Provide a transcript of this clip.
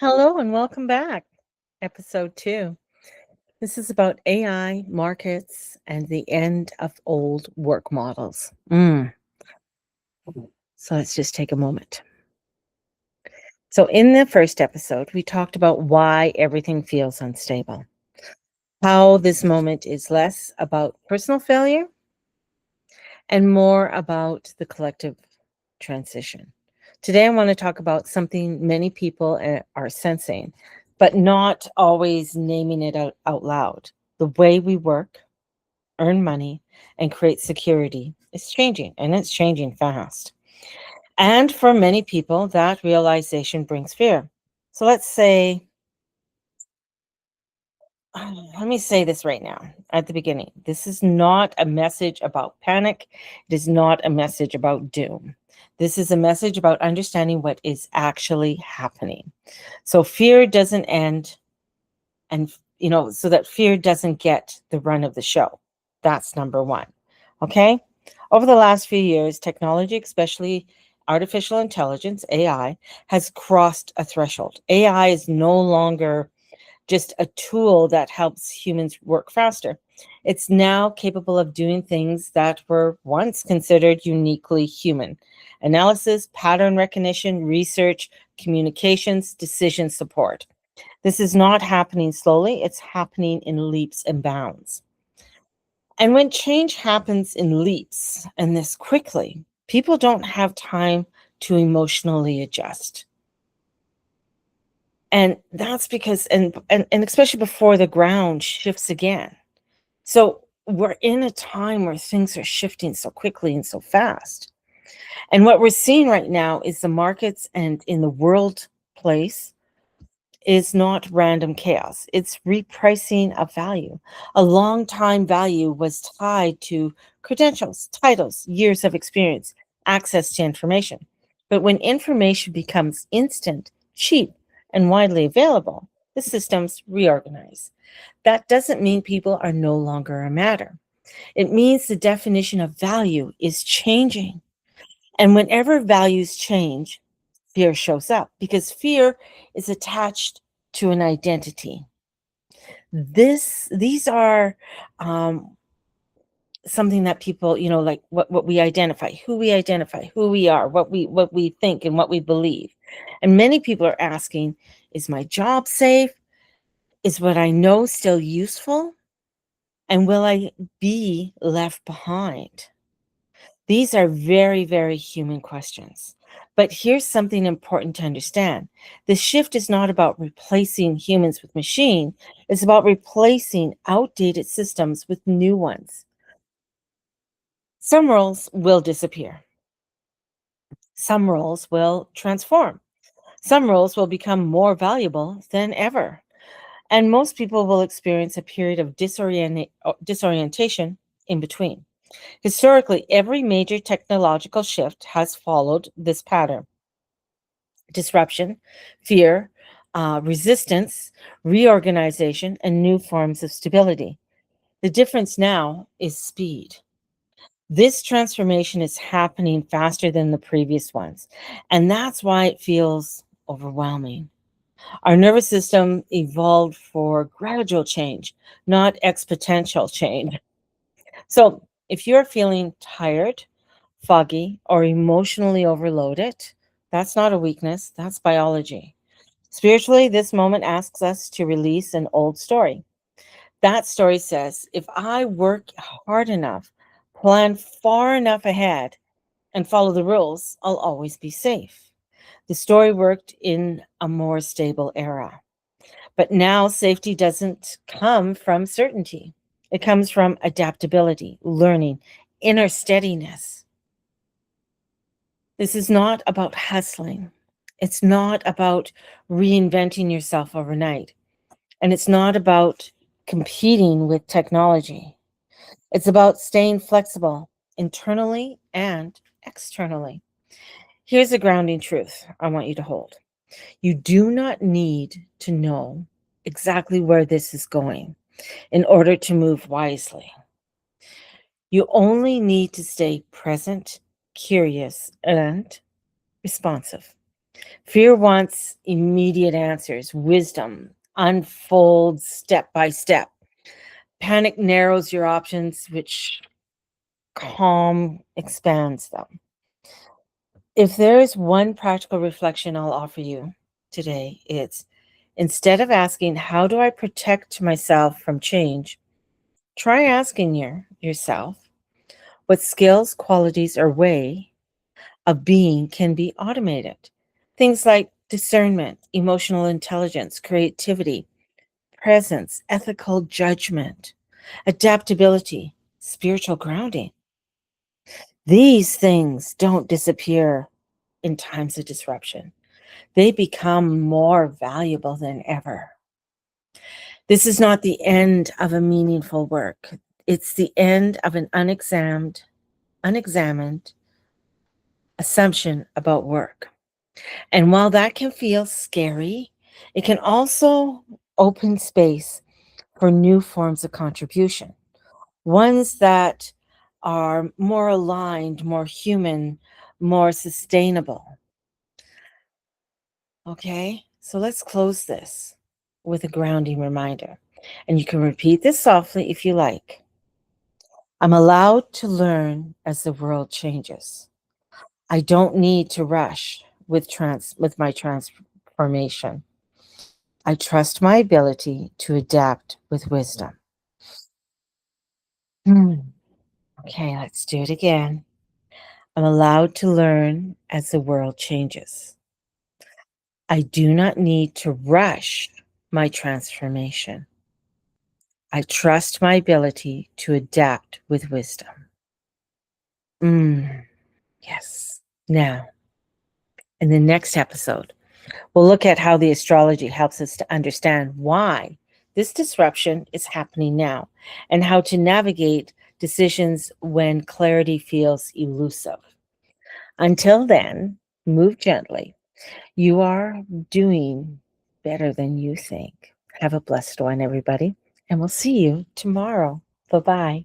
Hello and welcome back. Episode 2. This is about AI, markets, and the end of old work models. So let's just take a moment. So, in the first episode, we talked about why everything feels unstable, how this moment is less about personal failure and more about the collective transition. Today, I want to talk about something many people are sensing, but not always naming it out loud. The way we work, earn money, and create security is changing, and it's changing fast. And for many people, that realization brings fear. So let me say this right now at the beginning. This is not a message about panic. It is not a message about doom. This is a message about understanding what is actually happening. So fear doesn't end, and so that fear doesn't get the run of the show. That's number one. Okay. Over the last few years, technology, especially artificial intelligence, AI, has crossed a threshold. AI is no longer just a tool that helps humans work faster. It's now capable of doing things that were once considered uniquely human: analysis, pattern recognition, research, communications, decision support. This is not happening slowly, it's happening in leaps and bounds. And when change happens in leaps and this quickly, people don't have time to emotionally adjust. And that's because and especially before the ground shifts again. So we're in a time where things are shifting so quickly and so fast. And what we're seeing right now is the markets and in the world place is not random chaos. It's repricing of value. A long time value was tied to credentials, titles, years of experience, access to information. But when information becomes instant, cheap, and widely available, the systems reorganize. That doesn't mean people are no longer a matter. It means the definition of value is changing. And whenever values change, fear shows up because fear is attached to an identity. These are um, something that people, like what we identify, who we are, what we think, and what we believe. And many people are asking, is my job safe? Is what I know still useful? And will I be left behind? These are very, very human questions. But here's something important to understand. The shift is not about replacing humans with machine, it's about replacing outdated systems with new ones. Some roles will disappear. Some roles will transform. Some roles will become more valuable than ever. And most people will experience a period of disorientation in between. Historically, every major technological shift has followed this pattern: disruption, fear, resistance, reorganization, and new forms of stability. The difference now is speed. This transformation is happening faster than the previous ones, and that's why it feels overwhelming. Our nervous system evolved for gradual change, not exponential change. So, if you're feeling tired, foggy, or emotionally overloaded, that's not a weakness, that's biology. Spiritually, this moment asks us to release an old story. That story says, if I work hard enough, plan far enough ahead, and follow the rules, I'll always be safe. The story worked in a more stable era. But now safety doesn't come from certainty. It comes from adaptability, learning, inner steadiness. This is not about hustling. It's not about reinventing yourself overnight. And it's not about competing with technology. It's about staying flexible internally and externally. Here's a grounding truth I want you to hold. You do not need to know exactly where this is going in order to move wisely. You only need to stay present, curious, and responsive. Fear wants immediate answers. Wisdom unfolds step by step. Panic narrows your options, which calm expands them. If there is one practical reflection I'll offer you today, it's instead of asking, how do I protect myself from change? Try asking yourself, what skills, qualities, or way of being can be automated? Things like discernment, emotional intelligence, creativity, presence, ethical judgment, adaptability, spiritual grounding. These things don't disappear in times of disruption. They become more valuable than ever. This is not the end of a meaningful work. It's the end of an unexamined assumption about work. And while that can feel scary, it can also open space for new forms of contribution, ones that are more aligned, more human, more sustainable. Okay, so let's close this with a grounding reminder. And you can repeat this softly if you like. I'm allowed to learn as the world changes. I don't need to rush with my transformation. I trust my ability to adapt with wisdom. Hmm. Okay, let's do it again. I'm allowed to learn as the world changes. I do not need to rush my transformation. I trust my ability to adapt with wisdom. Yes. Now, in the next episode, we'll look at how the astrology helps us to understand why this disruption is happening now and how to navigate decisions when clarity feels elusive. Until then, move gently. You are doing better than you think. Have a blessed one, everybody, and we'll see you tomorrow. Bye bye.